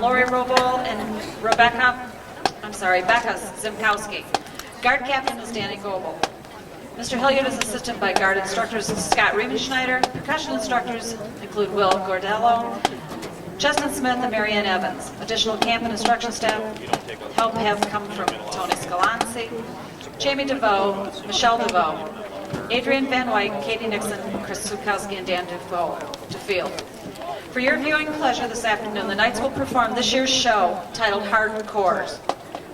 Lori Robo and Becca Zimkowski. Guard captain is Danny Goebel. Mr. Hilliard is assisted by guard instructors Scott Riemenschneider. Percussion instructors include Will Gordello, Justin Smith, and Marianne Evans. Additional camp and instruction staff help have come from Tony Scalanzi, Jamie DeVoe, Michelle DeVoe, Adrian Van Wyk, Katie Nixon, Chris Sukowski, and Dan DeField. For your viewing pleasure this afternoon, the Knights will perform this year's show titled Hardcores,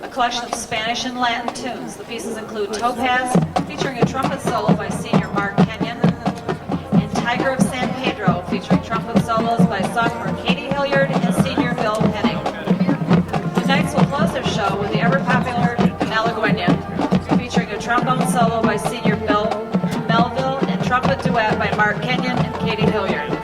a collection of Spanish and Latin tunes. The pieces include Topaz, featuring a trumpet solo by senior Mark Kenyon, and Tiger of San Pedro, featuring trumpet solos by sophomore Katie Hilliard and senior Bill Penning. The Knights will close their show with the ever-popular Malagueña, featuring a trombone solo by senior Bill Melville and trumpet duet by Mark Kenyon and Katie Hilliard.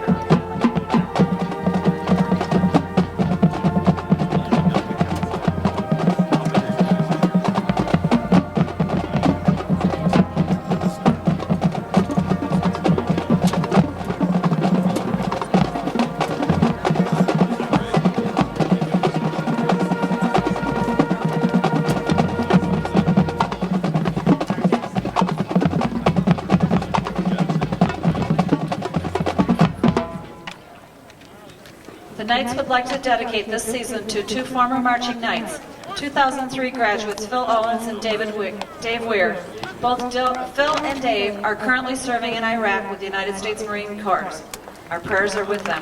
The Knights would like to dedicate this season to two former marching Knights, 2003 graduates Phil Owens and Dave Weir. Both Phil and Dave are currently serving in Iraq with the United States Marine Corps. Our prayers are with them.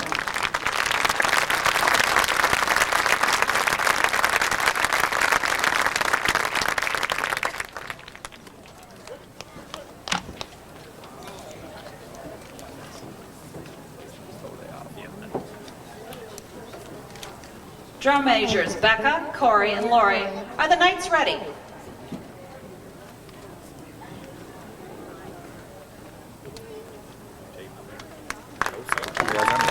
Drum majors Becca, Corey, and Lori. Are the Knights ready?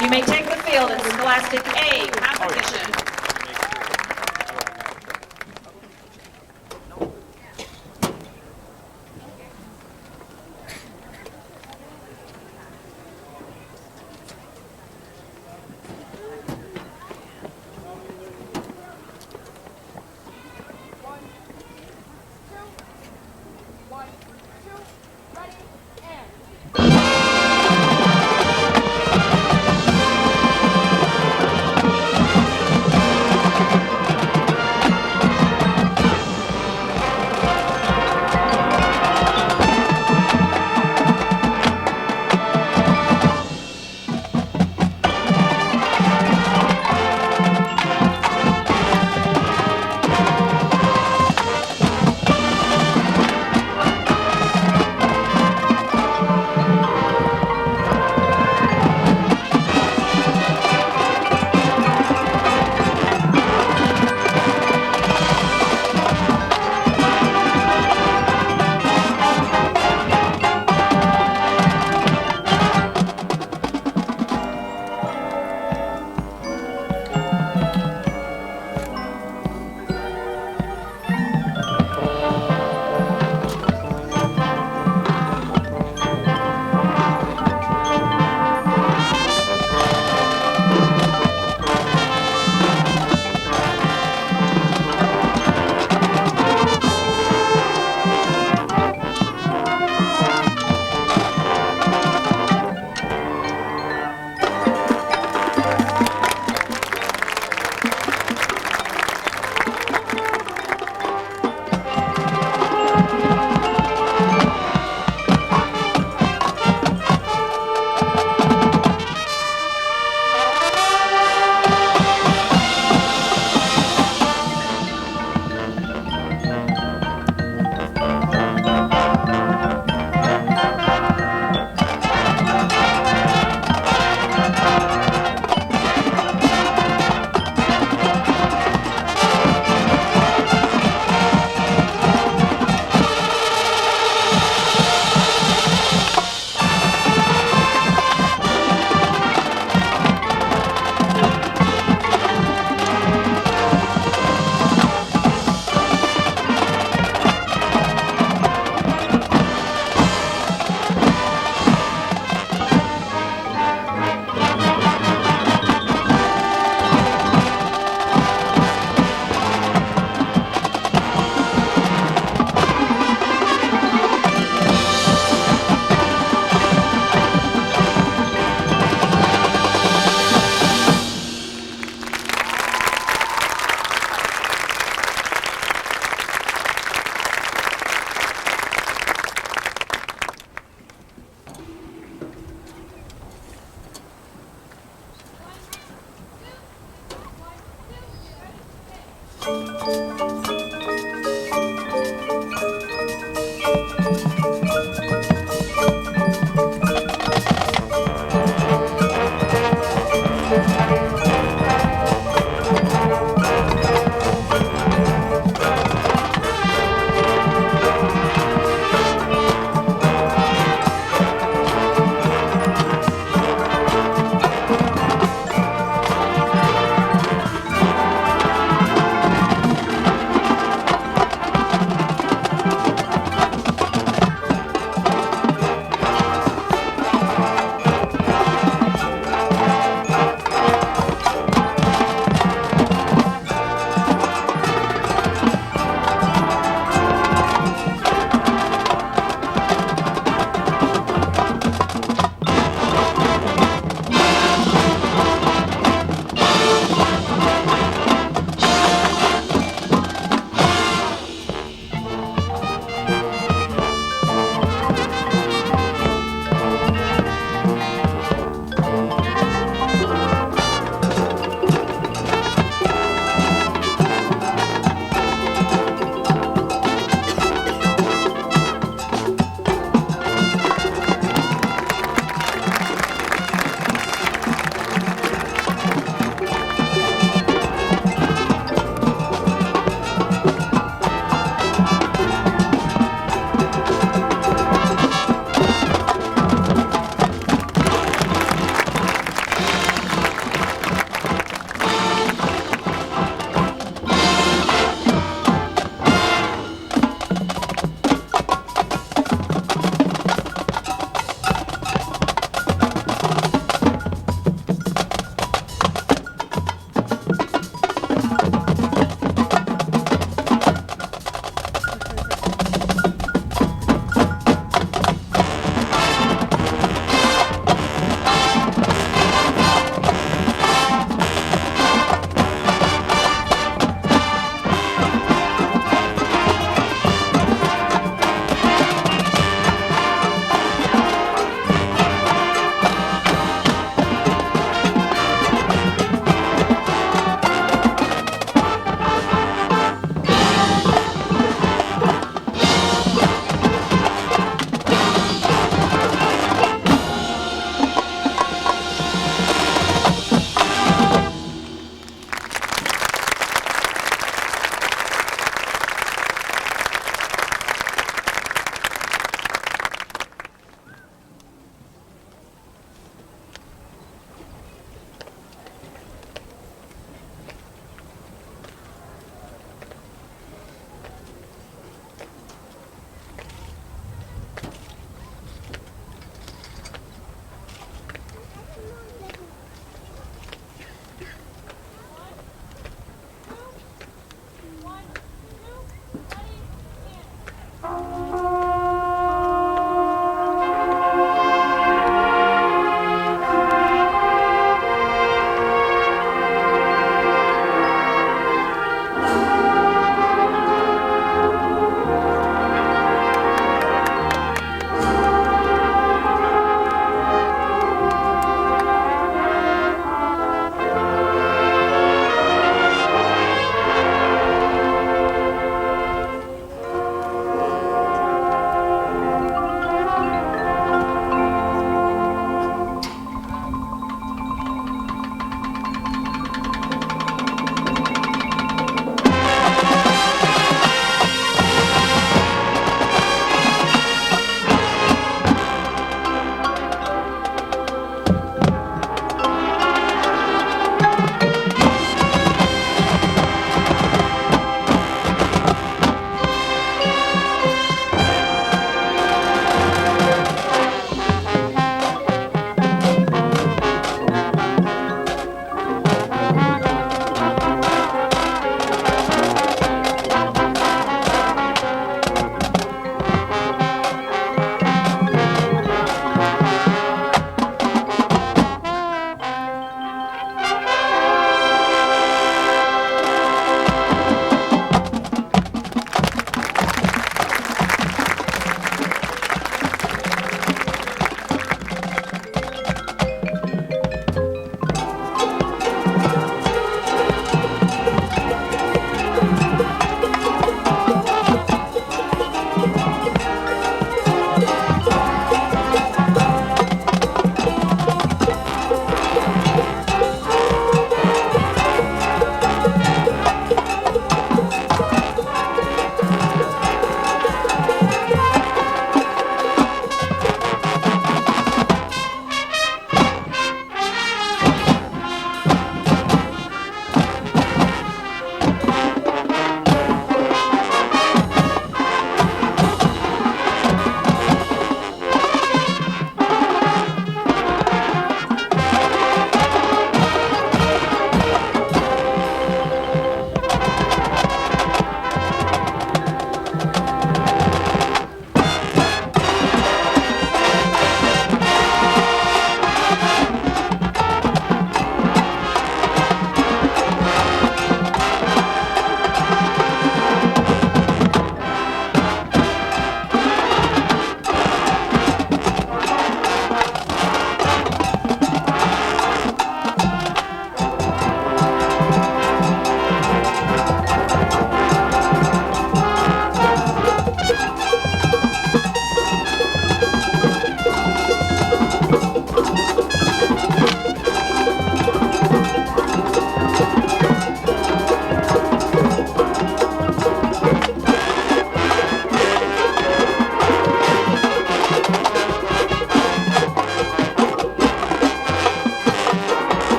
You may take the field in Scholastic A competition.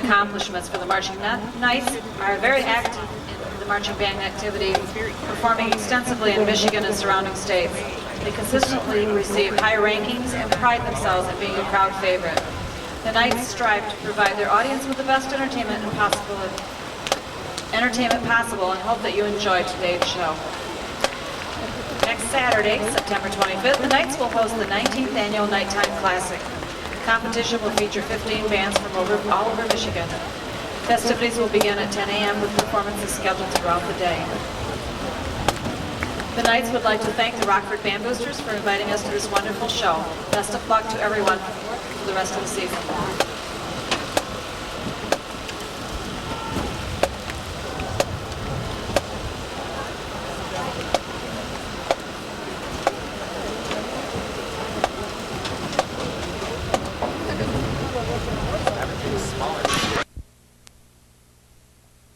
accomplishments for the Marching Knights are very active in the marching band activity, performing extensively in Michigan and surrounding states. They consistently receive high rankings and pride themselves in being a crowd favorite. The Knights strive to provide their audience with the best entertainment possible and hope that you enjoy today's show. Next Saturday, September 25th, the Knights will host the 19th Annual Nighttime Classic. The competition will feature 15 bands from all over Michigan. Festivities will begin at 10 a.m. with performances scheduled throughout the day. The Knights would like to thank the Rockford Band Boosters for inviting us to this wonderful show. Best of luck to everyone for the rest of the season.